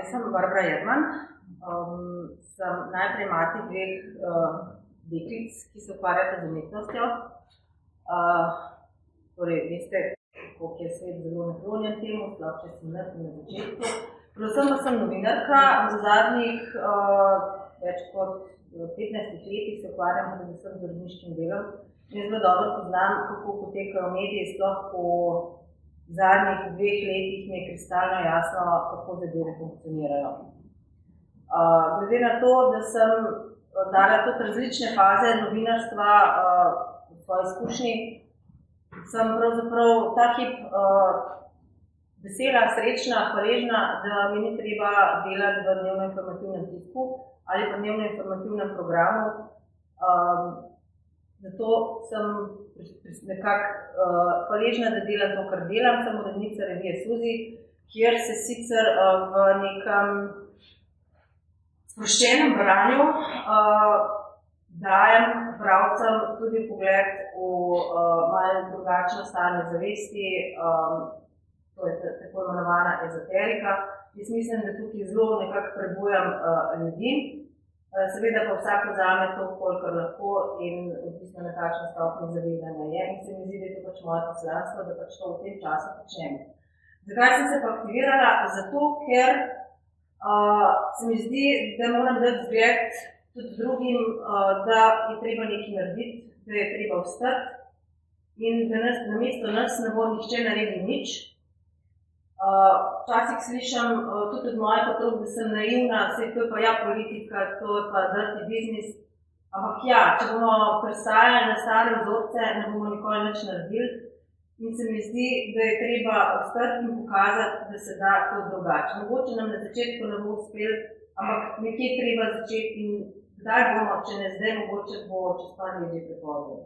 Jaz sem Barbara Jerman, sem najprej mati dveh deklic, ki se ukvarjata z umetnostjo. Torej, veste, koliko je svet zelo naklonjen temu, sploh če sem na začetku. Predvsem pa sem novinarka, v zadnjih več kot 15 letih se ukvarjam predvsem z uredniškim delom. Jaz zelo dobro poznam, kako potekajo mediji, sploh po zadnjih 2 letih mi je kristalno jasno, kako zadeve funkcionirajo. Glede na to, da sem dala tudi različne faze novinarstva v svoji izkušnji, sem pravzaprav ta hip vesela, srečna, hvaležna, da mi ni treba delati v dnevno-informativnem tisku ali pa dnevno-informativnem programu. Zato sem nekako hvaležna, da delam to, kar delam. Sem urednica revije Suzi, kjer se sicer v nekem sproščenem branju dajem bralcem tudi pogled v malo drugačno stanje zavesti, to je tako imenovana ezoterika. Jaz mislim, da tukaj zelo nekako prebujam ljudi, seveda pa vsak vzame to, kolikor lahko in odvisno na kakšne stopnje zavedanja je. In se mi zdi, da je to pač moje poslanstvo, da pač to v tem času počnemo. Zakaj sem se pa aktivirala? Zato, ker se mi zdi, da moram dati zgled tudi drugim, da je treba nekaj narediti, da je treba vstati in da namesto nas ne bo nihče naredil nič. Včasih slišim tudi od mojih otrok, da sem naivna, saj to je pa ja politika, to je pa dirty business. Ampak ja, če bomo prestajali na stare vzorce, ne bomo nikoli nič naredili. In se mi zdi, da je treba vstati in pokazati, da se da to drugače. Mogoče nam na začetku ne bo uspel, ampak nekje treba začeti in kdaj bomo, če ne zdaj, mogoče bo čez par let že prepozno.